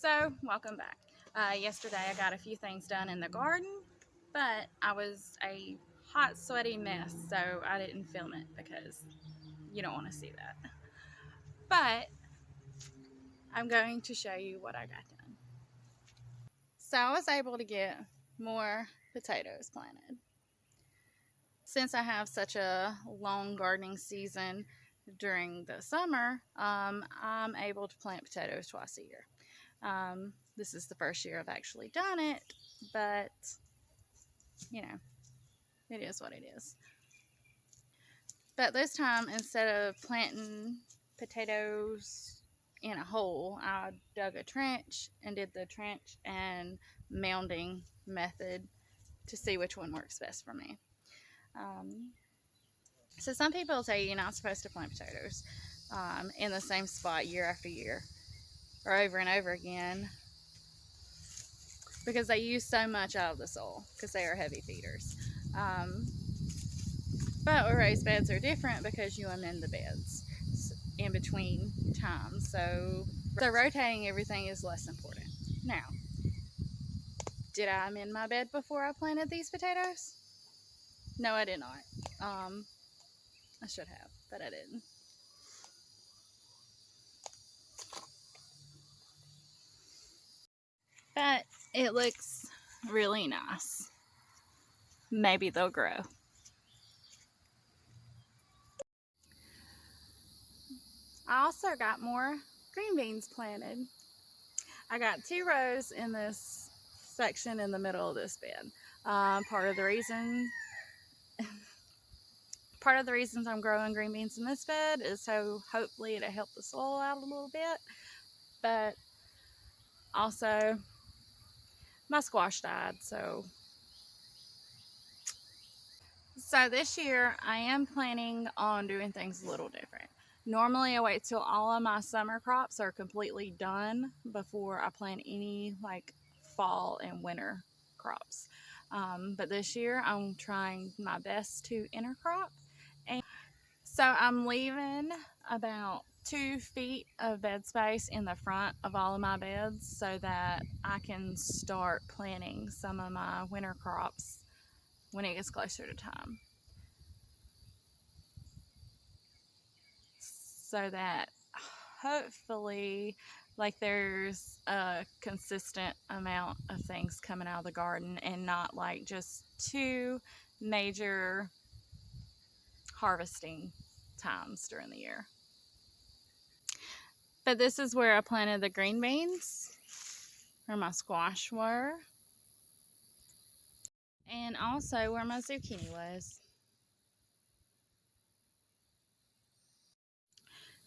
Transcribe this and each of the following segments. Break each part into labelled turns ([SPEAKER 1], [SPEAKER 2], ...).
[SPEAKER 1] So, welcome back. Yesterday I got a few things done in the garden, but I was a hot, sweaty mess, so I didn't film it because you don't want to see that. But I'm going to show you what I got done. So, I was able to get more potatoes planted. Since I have such a long gardening season during the summer, I'm able to plant potatoes twice a year. This is the first year I've actually done it, but you know, it is what it is. But this time, instead of planting potatoes in a hole, I dug a trench and did the trench and mounding method to see which one works best for me. So some people say you're not supposed to plant potatoes in the same spot year after year or over and over again because they use so much out of the soil because they are heavy feeders. But raised beds are different because you amend the beds in between times. So rotating everything is less important. Now, did I amend my bed before I planted these potatoes? No, I did not. I should have, but I didn't. But it looks really nice. Maybe they'll grow. I also got more green beans planted. I got 2 rows in this section in the middle of this bed. Part of the reasons I'm growing green beans in this bed is so hopefully it'll help the soil out a little bit. But also, my squash died, so this year I am planning on doing things a little different. Normally I wait till all of my summer crops are completely done before I plant any like fall and winter crops. But this year I'm trying my best to intercrop. And so I'm leaving about 2 feet of bed space in the front of all of my beds so that I can start planting some of my winter crops when it gets closer to time. So that hopefully there's a consistent amount of things coming out of the garden and not like just 2 major harvesting times during the year. But this is where I planted the green beans, where my squash were, and also where my zucchini was.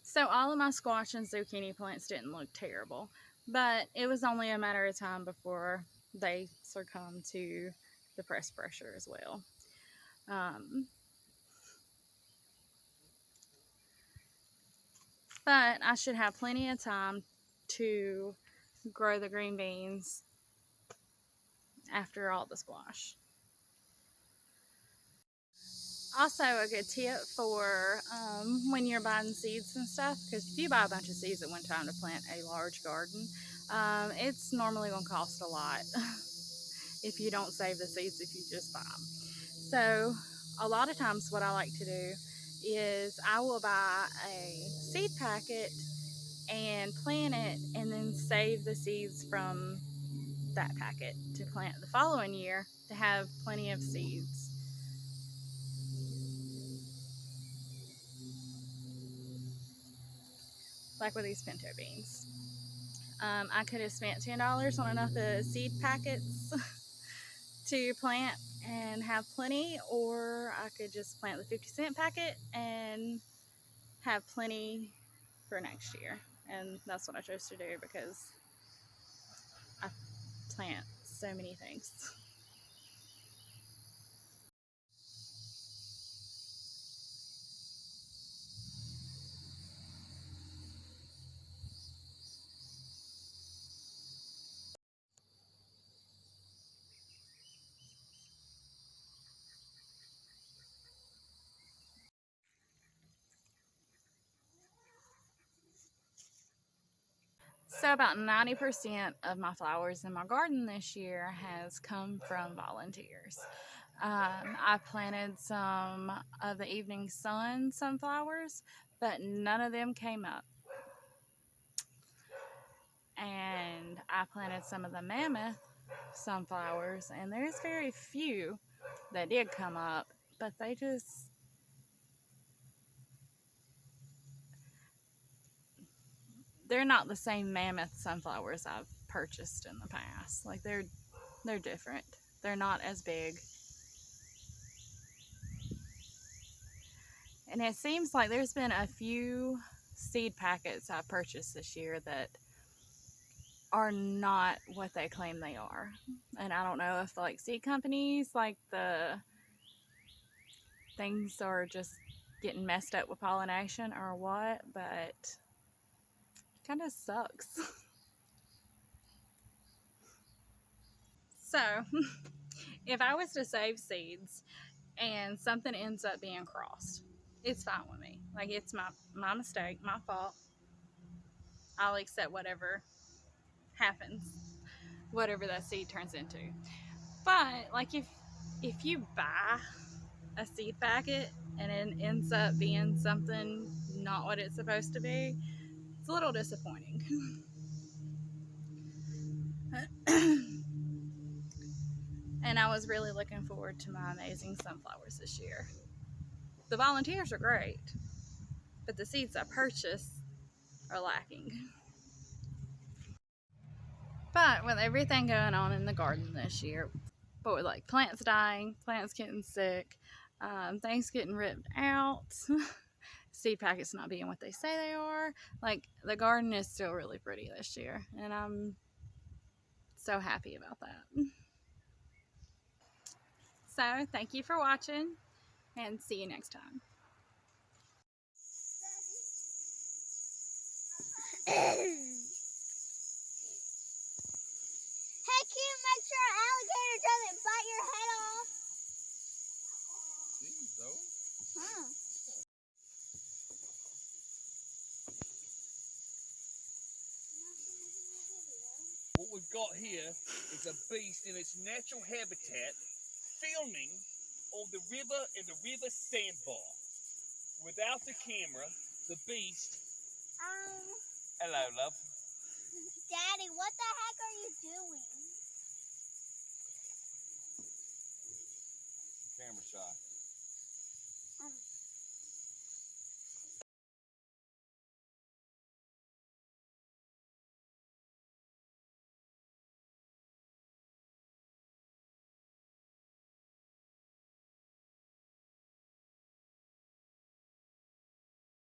[SPEAKER 1] So all of my squash and zucchini plants didn't look terrible, but it was only a matter of time before they succumbed to the press pressure as well. But I should have plenty of time to grow the green beans after all the squash. Also, a good tip for when you're buying seeds and stuff, because if you buy a bunch of seeds at one time to plant a large garden, it's normally going to cost a lot if you don't save the seeds if you just buy them. So a lot of times what I like to do is I will buy a seed packet and plant it and then save the seeds from that packet to plant the following year to have plenty of seeds. Like with these pinto beans. I could have spent $10 on enough of seed packets to plant and have plenty, or I could just plant the 50-cent packet and have plenty for next year. And that's what I chose to do because I plant so many things. So about 90% of my flowers in my garden this year has come from volunteers. I planted some of the evening sun sunflowers, but none of them came up. And I planted some of the mammoth sunflowers, and there's very few that did come up, but they're not the same mammoth sunflowers I've purchased in the past. Like they're different. They're not as big. And it seems like there's been a few seed packets I purchased this year that are not what they claim they are. And I don't know if like seed companies, like the things are just getting messed up with pollination or what, but it kind of sucks. So, if I was to save seeds and something ends up being crossed, it's fine with me. Like it's my mistake, my fault. I'll accept whatever happens, whatever that seed turns into. But like if you buy a seed packet and it ends up being something not what it's supposed to be, it's a little disappointing. And I was really looking forward to my amazing sunflowers this year. The volunteers are great, but the seeds I purchased are lacking. But with everything going on in the garden this year, but with like plants dying, plants getting sick, things getting ripped out, seed packets not being what they say they are, like the garden is still really pretty this year, and I'm so happy about that. So thank you for watching, and see you next time.
[SPEAKER 2] Hey, can you make sure an alligator doesn't bite your head off?
[SPEAKER 3] Jeez, Zoe.
[SPEAKER 2] Huh.
[SPEAKER 3] What we've got here is a beast in its natural habitat filming on the river and the river sandbar. Without the camera, the beast... Hello, love.
[SPEAKER 2] Daddy, what the heck are you doing?